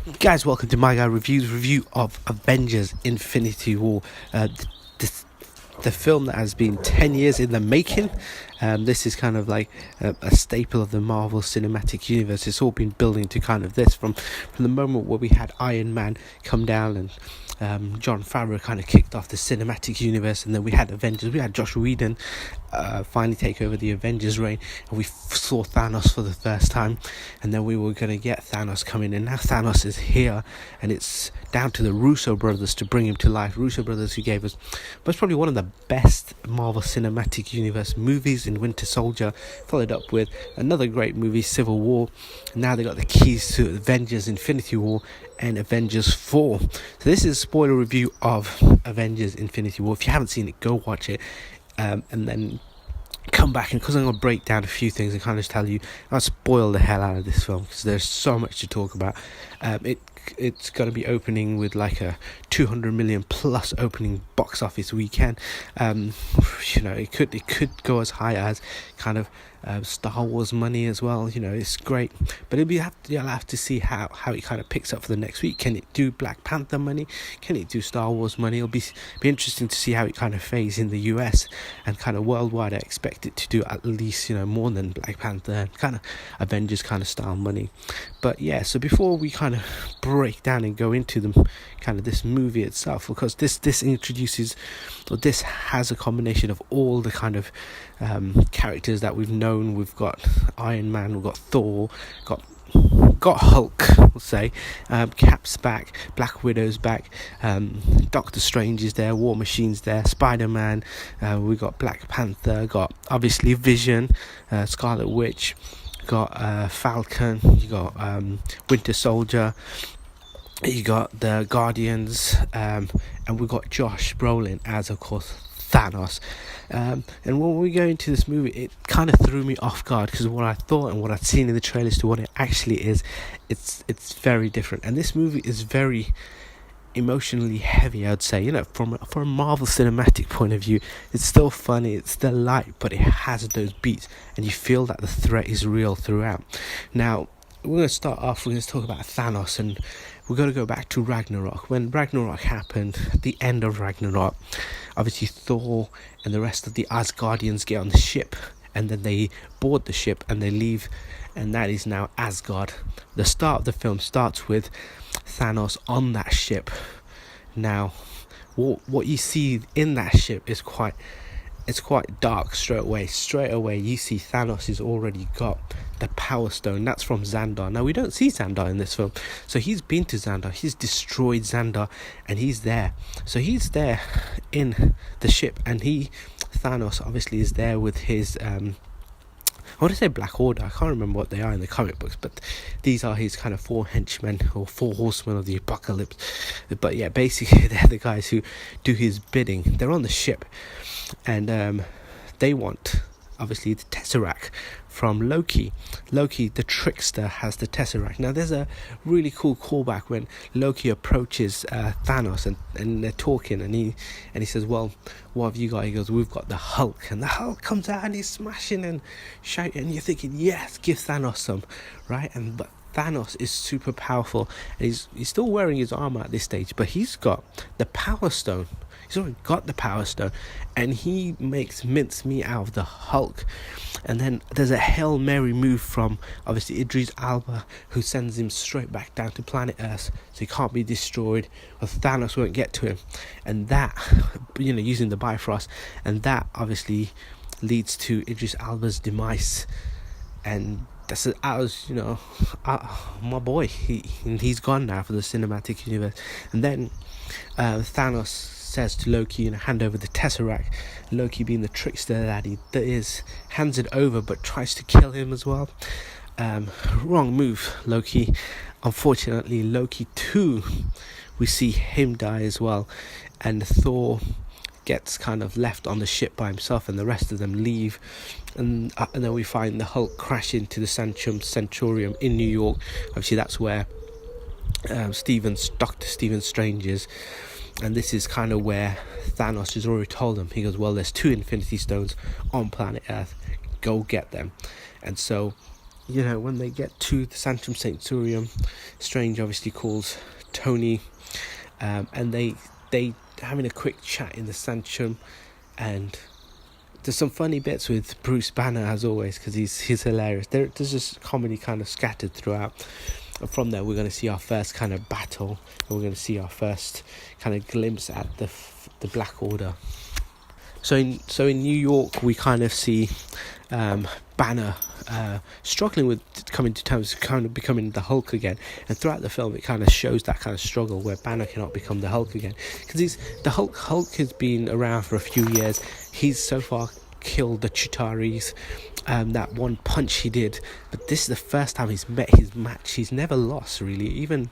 Guys, welcome to MyGuy review of Avengers Infinity War. The film that has been 10 years in the making. This is kind of like a staple of the Marvel Cinematic Universe. It's all been building to kind of this from the moment where we had Iron Man come down and Jon Favreau kind of kicked off the cinematic universe, and then we had Avengers. We had Josh Whedon finally take over the Avengers reign, and we saw Thanos for the first time, and then we were going to get Thanos coming in. Now Thanos is here, and it's down to the Russo brothers to bring him to life. Russo brothers who gave us most probably one of the best Marvel Cinematic Universe movies in Winter Soldier, followed up with another great movie, Civil War. And now they got the keys to Avengers Infinity War and Avengers 4. So this is a spoiler review of Avengers Infinity War. If you haven't seen it, go watch it, and then come back, and because I'm going to break down a few things and kind of tell you, I'll spoil the hell out of this film because there's so much to talk about. It's going to be opening with like a 200 million plus opening box office weekend. It could go as high as kind of Star Wars money as well. It's great, but you'll have to see how it kind of picks up for the next week. Can it do Black Panther money? Can it do Star Wars money? It'll be interesting to see how it kind of fades in the US and kind of worldwide. I expect it to do at least more than Black Panther and kind of Avengers kind of style money. But yeah, so before we kind of break down and go into this movie itself, because this introduces, or this has a combination of all the kind of characters that we've known. We've got Iron Man, we've got Thor, got Hulk, we'll say, Cap's back, Black Widow's back, Doctor Strange is there, War Machine's there, Spider-Man, we got Black Panther, got obviously Vision, Scarlet Witch, got Falcon, you got Winter Soldier, you got the Guardians, and we got Josh Brolin as, of course, Thanos. And when we go into this movie, it kind of threw me off guard, because what I thought and what I'd seen in the trailers to what it actually is, it's very different. And this movie is very emotionally heavy, I'd say. From a Marvel cinematic point of view, it's still funny, it's still light, but it has those beats, and you feel that the threat is real throughout. Now, we're going to start off, we're going to talk about Thanos, and we're going to go back to Ragnarok. When Ragnarok happened, at the end of Ragnarok, obviously Thor and the rest of the Asgardians get on the ship, and then they board the ship and they leave, and that is now Asgard. The start of the film starts with Thanos on that ship. Now, what you see in that ship is quite dark straight away. You see Thanos has already got the Power Stone. That's from Xandar. Now, we don't see Xandar in this film, so he's been to Xandar, he's destroyed Xandar, and he's there. So he's there in the ship, and Thanos obviously is there with his I want to say Black Order, I can't remember what they are in the comic books, but these are his kind of 4 henchmen, or 4 horsemen of the apocalypse. But yeah, basically they're the guys who do his bidding. They're on the ship, and they want, obviously, the Tesseract from Loki. Loki, the trickster, has the Tesseract. Now, there's a really cool callback when Loki approaches Thanos, and they're talking, and he says, well, what have you got? He goes, we've got the Hulk. And the Hulk comes out, and he's smashing and shouting, and you're thinking, yes, give Thanos some, right? But Thanos is super powerful, and he's still wearing his armor at this stage, but he's got the Power Stone. He's already got the Power Stone, and he makes mincemeat out of the Hulk. And then there's a Hail Mary move from, obviously, Idris Elba, who sends him straight back down to planet Earth, so he can't be destroyed, or Thanos won't get to him. And that, using the Bifrost, and that obviously leads to Idris Elba's demise. And my boy, he's gone now for the cinematic universe. And then Thanos says to Loki, hand over the Tesseract. Loki, being the trickster that he is, hands it over, but tries to kill him as well. Wrong move, Loki. Unfortunately, Loki too, we see him die as well, and Thor gets kind of left on the ship by himself, and the rest of them leave, and then we find the Hulk crash into the Centurium in New York. Obviously, that's where Dr. Stephen Strange is. And this is kind of where Thanos has already told him. He goes, well, there's 2 Infinity Stones on planet Earth. Go get them. And so when they get to the Sanctum Sanctorum, Strange obviously calls Tony, and they having a quick chat in the Sanctum, and there's some funny bits with Bruce Banner as always, because he's hilarious. There's just comedy kind of scattered throughout. And from there, we're going to see our first kind of battle, and we're going to see our first kind of glimpse at the Black Order. So in New York, we kind of see Banner struggling with coming to terms, kind of becoming the Hulk again. And throughout the film, it kind of shows that kind of struggle where Banner cannot become the Hulk again, because the Hulk has been around for a few years. He's so far killed the Chitaris, that one punch he did, but this is the first time he's met his match. He's never lost, really. Even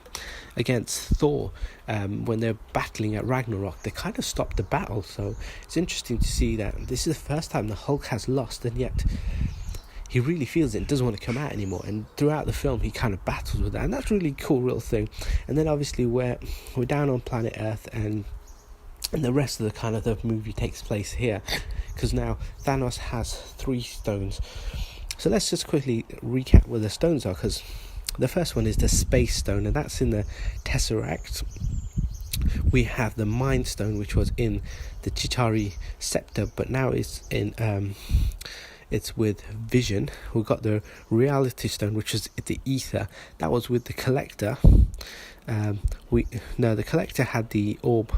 against Thor, when they're battling at Ragnarok, they kind of stopped the battle. So it's interesting to see that this is the first time the Hulk has lost, and yet he really feels it and doesn't want to come out anymore. And throughout the film, he kind of battles with that, and that's really cool, real thing. And then obviously we're down on planet Earth, and the rest of the movie takes place here, because now Thanos has 3 stones. So let's just quickly recap what the stones are, because the first one is the Space Stone, and that's in the Tesseract. We have the Mind Stone, which was in the Chitauri Scepter, but now it's in it's with Vision. We've got the Reality Stone, which is the Ether. That was with the Collector. The Collector had the orb,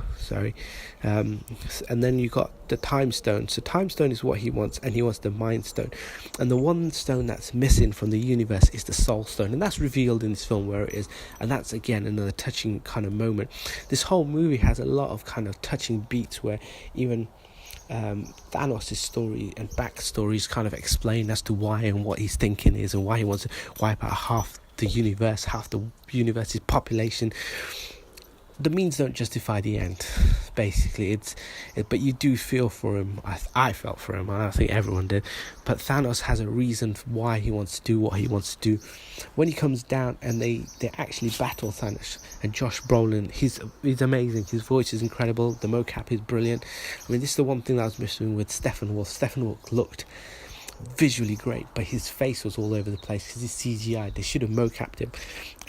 and then you got the Time Stone. So Time Stone is what he wants, and he wants the Mind Stone. And the one stone that's missing from the universe is the Soul Stone, and that's revealed in this film where it is. And that's again another touching kind of moment. This whole movie has a lot of kind of touching beats where even Thanos' story and backstory is kind of explained as to why and what his thinking is, and why he wants to wipe out half the universe's population. The means don't justify the end, basically. But you do feel for him. I felt for him, and I think everyone did. But Thanos has a reason for why he wants to do what he wants to do. When he comes down and they actually battle Thanos, and Josh Brolin, he's amazing. His voice is incredible. The mocap is brilliant. I mean, this is the one thing that I was missing with Steppenwolf. Steppenwolf looked visually great, but his face was all over the place because he's CGI. They should have mocapped him,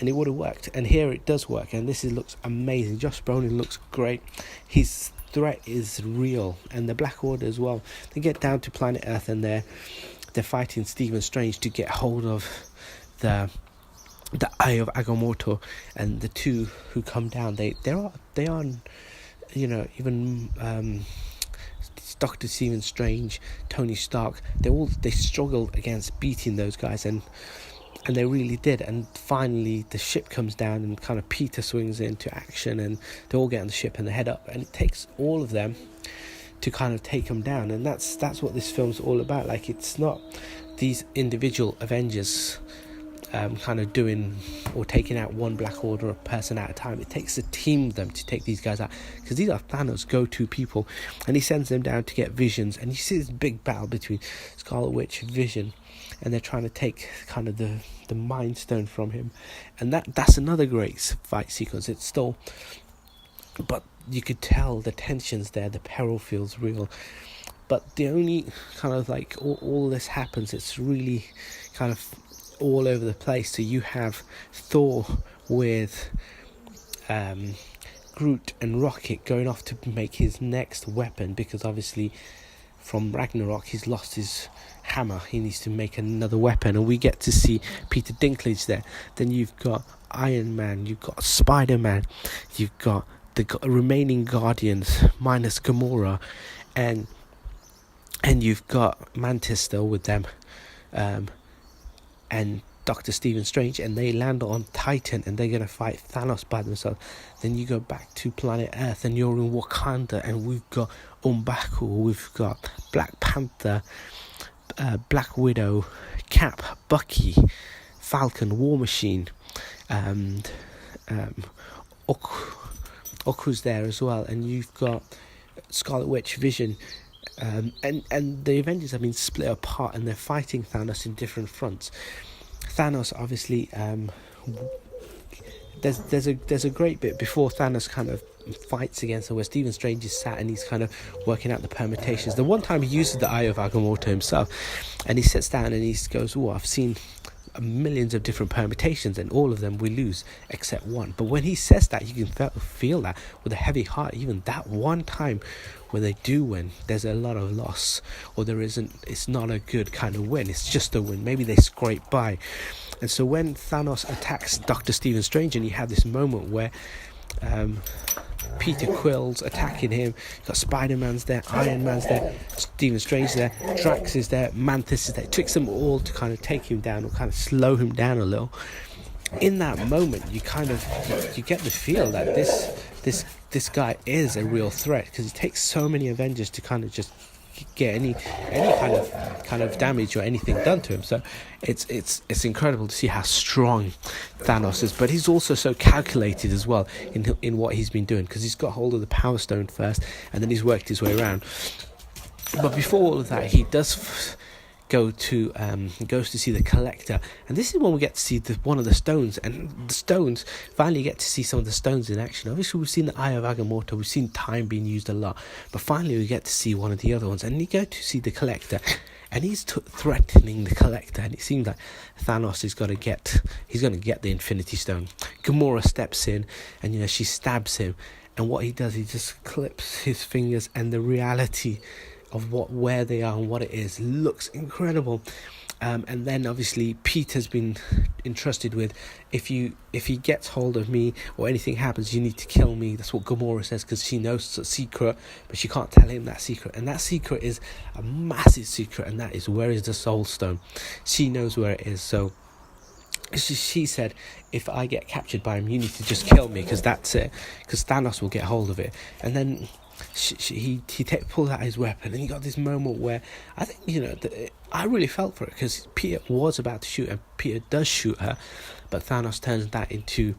and it would have worked. And here it does work, and looks amazing. Josh Brolin looks great. His threat is real, and the Black Order as well. They get down to planet Earth, and they're fighting Stephen Strange to get hold of the Eye of Agamotto. And the two who come down, they are even Dr. Stephen Strange, Tony Stark, they struggled against beating those guys, and they really did. And finally the ship comes down, and kind of Peter swings into action, and they all get on the ship and they head up, and it takes all of them to kind of take them down. And that's what this film's all about. Like, it's not these individual Avengers kind of doing or taking out one Black Order person at a time. It takes a team of them to take these guys out, because these are Thanos' go-to people, and he sends them down to get Visions. And you see this big battle between Scarlet Witch and Vision, and they're trying to take kind of the Mind Stone from him. And that's another great fight sequence. It's still, but you could tell the tension's there, the peril feels real. But the only kind of like all this happens, it's really kind of all over the place. So you have Thor with Groot and Rocket going off to make his next weapon, because obviously from Ragnarok he's lost his hammer. He needs to make another weapon, and we get to see Peter Dinklage there. Then you've got Iron Man, you've got Spider-Man, you've got the remaining Guardians minus Gamora, and you've got Mantis still with them, and Dr. Stephen Strange, and they land on Titan, and they're going to fight Thanos by themselves. Then you go back to planet Earth, and you're in Wakanda, and we've got M'Baku, we've got Black Panther, Black Widow, Cap, Bucky, Falcon, War Machine, and Oku's there as well, and you've got Scarlet Witch, Vision, and the Avengers have been split apart, and they're fighting Thanos in different fronts. Thanos, obviously, there's a great bit before Thanos kind of fights against him, where Stephen Strange is sat and he's kind of working out the permutations. The one time he uses the Eye of Agamotto himself, and he sits down and he goes, "Oh, I've seen millions of different permutations, and all of them we lose except one. But when he says that, you can feel that with a heavy heart. Even that one time when they do win, there's a lot of loss, or there isn't. It's not a good kind of win. It's just a win. Maybe they scrape by. And so when Thanos attacks Dr. Stephen Strange, and you have this moment where Peter Quill's attacking him, you've got Spider-Man's there, Iron Man's there, Stephen Strange there, Drax is there, Mantis is there. It takes them all to kind of take him down, or kind of slow him down a little. In that moment, you get the feel that this guy is a real threat, because it takes so many Avengers to kind of just get any kind of damage or anything done to him. So it's incredible to see how strong Thanos is, but he's also so calculated as well in what he's been doing, because he's got hold of the Power Stone first, and then he's worked his way around. But before all of that, he does goes to see the Collector, and this is when we get to see one of the stones, and the stones finally get to see some of the stones in action. Obviously we've seen the Eye of Agamotto, we've seen time being used a lot, but finally we get to see one of the other ones, and you go to see the Collector, and he's threatening the Collector, and it seems like Thanos is going to get the Infinity Stone. Gamora steps in, and she stabs him, and what he does, he just clips his fingers, and the reality of where they are and what it is looks incredible. And then obviously Peter's been entrusted with, if he gets hold of me or anything happens, you need to kill me. That's what Gamora says, because she knows a secret, but she can't tell him that secret, and that secret is a massive secret, and that is, where is the Soul Stone? She knows where it is. So she said, if I get captured by him, you need to just kill me, because that's it, because Thanos will get hold of it. And then he pulls out his weapon, and you got this moment where I think I really felt for it, because Peter was about to shoot, and Peter does shoot her, but Thanos turns that into,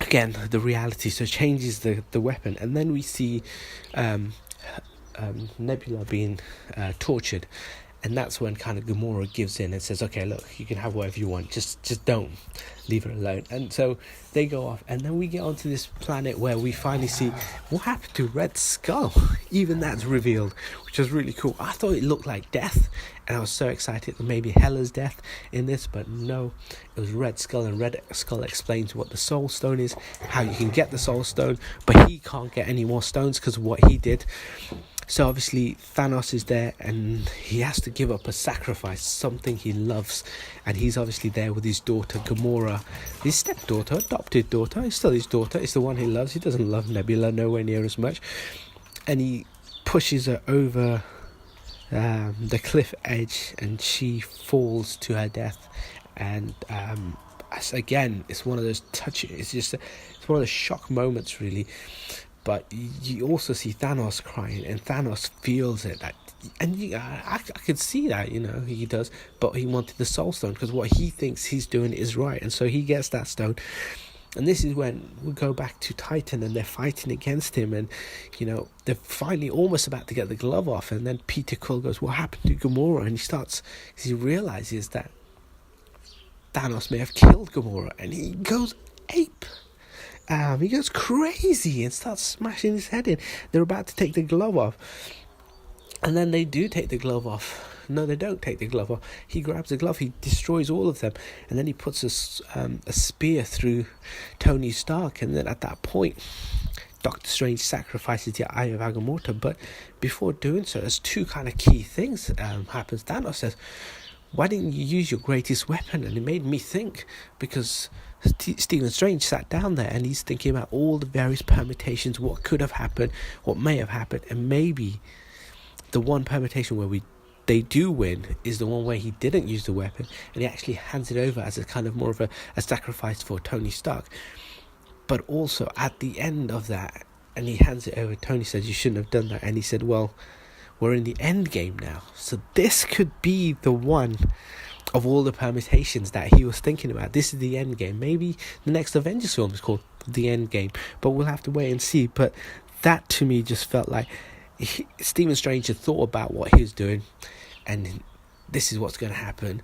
again, the reality, so changes the weapon. And then we see Nebula being tortured, and that's when kind of Gamora gives in and says, okay, look, you can have whatever you want, just don't leave her alone. And so they go off, and then we get onto this planet where we finally see what happened to Red Skull. Even that's revealed, which was really cool. I thought it looked like death, and I was so excited that maybe Hela's death in this, but no, it was Red Skull, and Red Skull explains what the Soul Stone is, how you can get the Soul Stone, but he can't get any more stones because of what he did. So obviously Thanos is there, and he has to give up a sacrifice, something he loves, and he's obviously there with his daughter Gamora, his stepdaughter, adopted daughter. It's still his daughter, it's the one he loves. He doesn't love Nebula nowhere near as much, and he pushes her over the cliff edge, and she falls to her death. And again, it's one of those it's one of those shock moments, really. But you also see Thanos crying, and Thanos feels it. I could see that, he does. But he wanted the Soul Stone, because what he thinks he's doing is right, and so he gets that stone. And this is when we go back to Titan, and they're fighting against him, and they're finally almost about to get the glove off, and then Peter Quill goes, "What happened to Gamora?" And he realizes that Thanos may have killed Gamora, and he goes ape. He goes crazy and starts smashing his head in. They're about to take the glove off, and then they do take the glove off. No, they don't take the glove off. He grabs the glove, he destroys all of them, and then he puts a spear through Tony Stark. And then at that point, Doctor Strange sacrifices the Eye of Agamotto. But before doing so, there's two kind of key things happens. Thanos says, "Why didn't you use your greatest weapon?" And it made me think, because Stephen Strange sat down there, and he's thinking about all the various permutations, what could have happened, what may have happened, and maybe the one permutation where they do win is the one where he didn't use the weapon, and he actually hands it over as a kind of more of a sacrifice for Tony Stark. But also at the end of that, and he hands it over, Tony says, "You shouldn't have done that," and he said, "Well, we're in the end game now." So this could be the one of all the permutations that he was thinking about. This is the end game. Maybe the next Avengers film is called The End Game, but we'll have to wait and see. But that to me just felt like Stephen Strange had thought about what he was doing, and this is what's going to happen,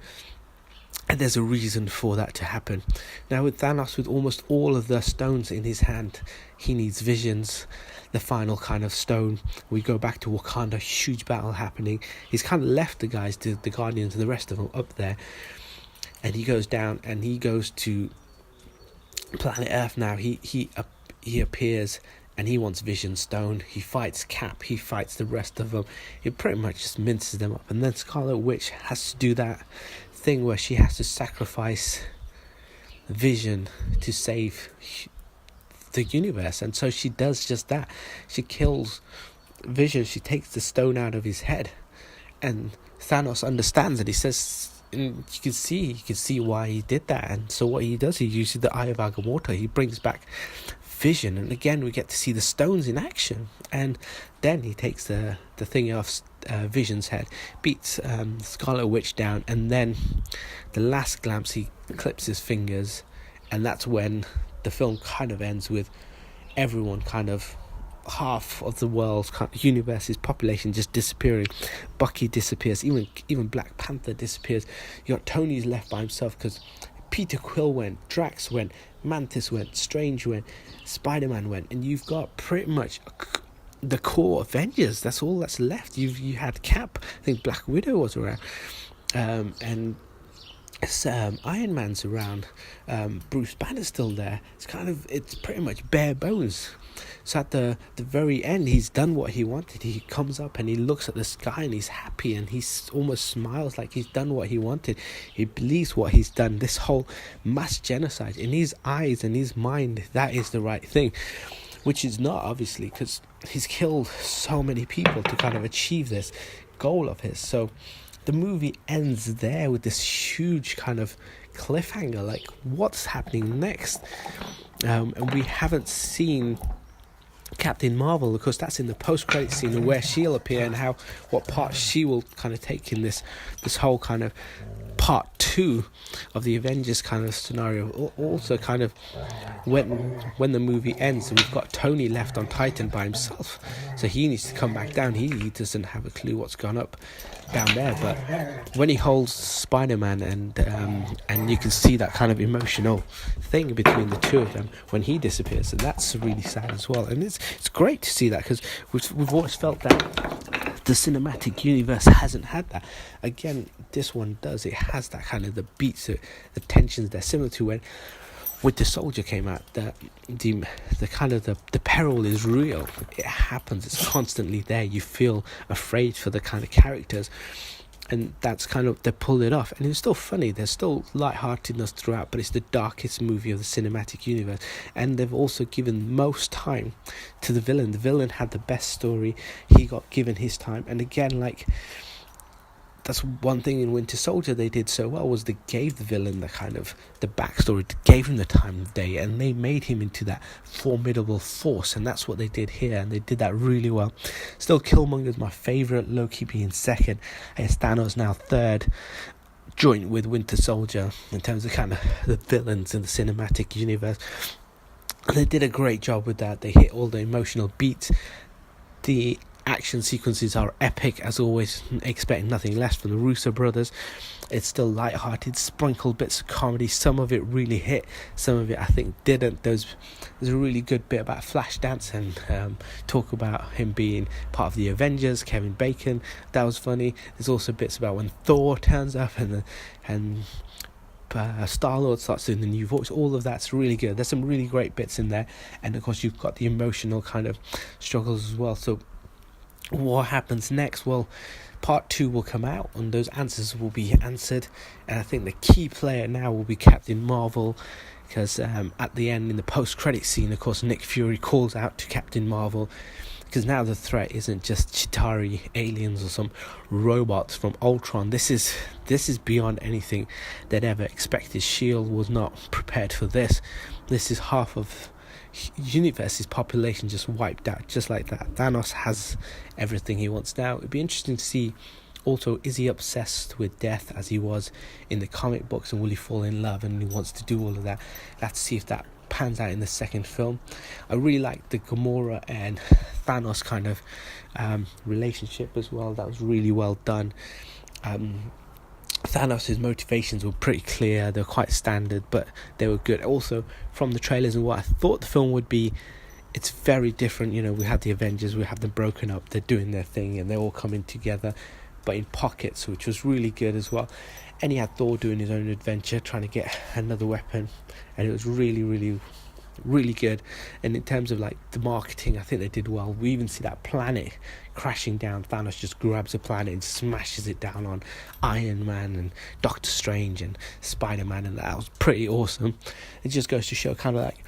and there's a reason for that to happen. Now with Thanos, with almost all of the stones in his hand, he needs visions, the final kind of stone. We go back to Wakanda, huge battle happening. He's kind of left the guys, the Guardians and the rest of them up there, and he goes down and he goes to planet Earth. Now he appears and he wants Vision Stone. He fights Cap, he fights the rest of them, he pretty much just minces them up. And then Scarlet Witch has to do that thing where she has to sacrifice Vision to save the universe, and so she does just that. She kills Vision, she takes the stone out of his head, and Thanos understands it. He says, and you can see why he did that. And so what he does, he uses the Eye of Agamotto, he brings back Vision, and again we get to see the stones in action. And then he takes the thing off Vision's head, beats Scarlet Witch down, and then the last glimpse he clips his fingers, and that's when the film kind of ends with everyone kind of, half of the world's universe's population just disappearing. Bucky disappears, even Black Panther disappears. You got Tony's left by himself because Peter Quill went, Drax went, Mantis went, Strange went, Spider-Man went, and you've got pretty much the core Avengers. That's all that's left. You had Cap, I think Black Widow was around, and Iron Man's around, Bruce Banner's still there. It's pretty much bare bones. So at the very end, he's done what he wanted. He comes up and he looks at the sky and he's happy and he almost smiles like he's done what he wanted. He believes what he's done. This whole mass genocide, in his eyes and his mind, that is the right thing, which is not, obviously, because he's killed so many people to kind of achieve this goal of his. So the movie ends there with this huge kind of cliffhanger, like what's happening next? And we haven't seen Captain Marvel, of course. That's in the post-credit scene where she'll appear and what part she will kind of take in this whole kind of part 2 of the Avengers kind of scenario. Also kind of when the movie ends, we've got Tony left on Titan by himself, so he needs to come back down. He doesn't have a clue what's gone up down there, but when he holds Spider-Man and you can see that kind of emotional thing between the two of them when he disappears, and that's really sad as well. And it's great to see that, because we've always felt that the cinematic universe hasn't had that. Again, this one does. It has that kind of the beats, the tensions. They're similar to when Winter Soldier came out. The kind of the peril is real. It happens. It's constantly there. You feel afraid for the kind of characters, and that's kind of, they pull it off. And it's still funny. There's still lightheartedness throughout, but it's the darkest movie of the cinematic universe. And they've also given most time to the villain. The villain had the best story. He got given his time. And again, like, that's one thing in Winter Soldier they did so well, was they gave the villain the kind of the backstory, gave him the time of day, and they made him into that formidable force. And that's what they did here, and they did that really well. Still, Killmonger's my favourite, Loki being second, and Thanos now third, joint with Winter Soldier in terms of kind of the villains in the cinematic universe. And they did a great job with that. They hit all the emotional beats. The action sequences are epic as always, expecting nothing less from the Russo brothers. It's still light-hearted, sprinkled bits of comedy. Some of it really hit, some of it I think didn't. There's a really good bit about Flashdance and talk about him being part of the Avengers, Kevin Bacon. That was funny. There's also bits about when Thor turns up and Star-Lord starts doing the new voice. All of that's really good. There's some really great bits in there, and of course you've got the emotional kind of struggles as well. So what happens next? Well, part 2 will come out and those answers will be answered, and I think the key player now will be Captain Marvel, because at the end, in the post-credit scene, of course, Nick Fury calls out to Captain Marvel, because now the threat isn't just Chitauri aliens or some robots from Ultron. This is beyond anything they'd ever expected. S.H.I.E.L.D. was not prepared for this. This is half of universe's population just wiped out, just like that. Thanos has everything he wants now. It'd be interesting to see also, is he obsessed with death as he was in the comic books, and will he fall in love and he wants to do all of that? Let's see if that pans out in the second film. I really like the Gamora and Thanos kind of relationship as well. That was really well done. Thanos' motivations were pretty clear. They were quite standard, but they were good. Also, from the trailers and what I thought the film would be, it's very different. You know, we have the Avengers, we have them broken up, they're doing their thing and they're all coming together, but in pockets, which was really good as well. And he had Thor doing his own adventure, trying to get another weapon, and it was really, really, really good. And in terms of like the marketing, I think they did well. We even see that planet crashing down. Thanos just grabs a planet and smashes it down on Iron Man and Doctor Strange and Spider-Man, and that was pretty awesome. It just goes to show kind of like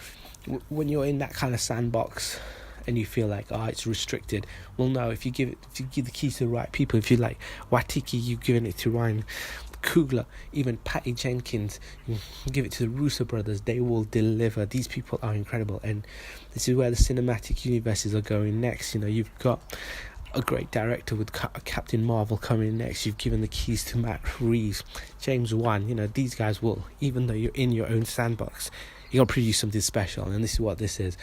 when you're in that kind of sandbox and you feel like, it's restricted. Well, no, if you give the keys to the right people, if you like Watiki, you've given it to Ryan Coogler, even Patty Jenkins, you give it to the Russo brothers, they will deliver. These people are incredible, and this is where the cinematic universes are going next. You've got a great director with Captain Marvel coming next. You've given the keys to Matt Reeves, James Wan. These guys will, even though you're in your own sandbox, you're going to produce something special, and this is what this is.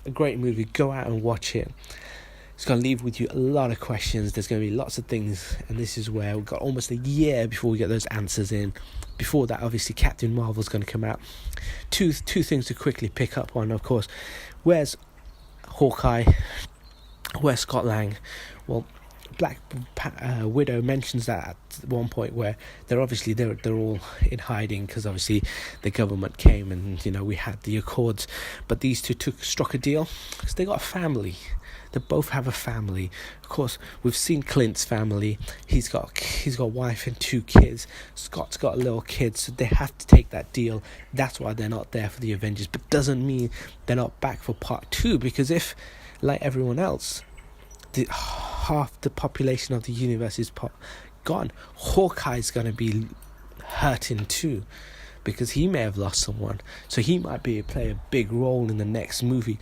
A great movie. Go out and watch it. It's going to leave with you a lot of questions. There's going to be lots of things, and this is where we've got almost a year before we get those answers in. Before that, obviously, Captain Marvel's going to come out. Two things to quickly pick up on, of course. Where's Hawkeye? Where's Scott Lang? Well, Black Widow mentions that at one point where they're all in hiding because obviously the government came and we had the Accords, but these two struck a deal because they got a family. They both have a family. Of course, we've seen Clint's family. He's got a wife and 2 kids. Scott's got a little kid, so they have to take that deal. That's why they're not there for the Avengers, but doesn't mean they're not back for part 2, because if, like everyone else, half the population of the universe is gone, Hawkeye's going to be hurting too, because he may have lost someone, so he might play a big role in the next movie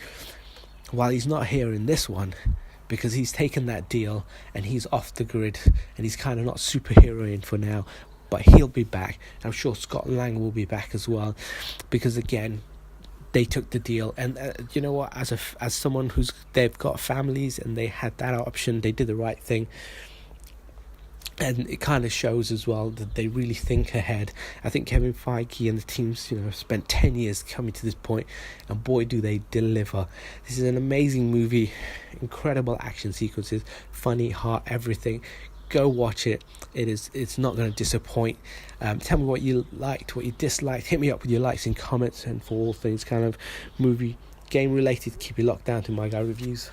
while he's not here in this one, because he's taken that deal and he's off the grid and he's kind of not superheroing for now, but he'll be back. I'm sure Scott Lang will be back as well, because again, they took the deal, and you know what? As someone they've got families and they had that option, they did the right thing, and it kind of shows as well that they really think ahead. I think Kevin Feige and the teams, have spent 10 years coming to this point, and boy, do they deliver. This is an amazing movie, incredible action sequences, funny, heart, everything. Go watch it. It's not going to disappoint. Tell me what you liked, what you disliked. Hit me up with your likes and comments, and for all things kind of movie game related, keep it locked down to MyGuy Reviews.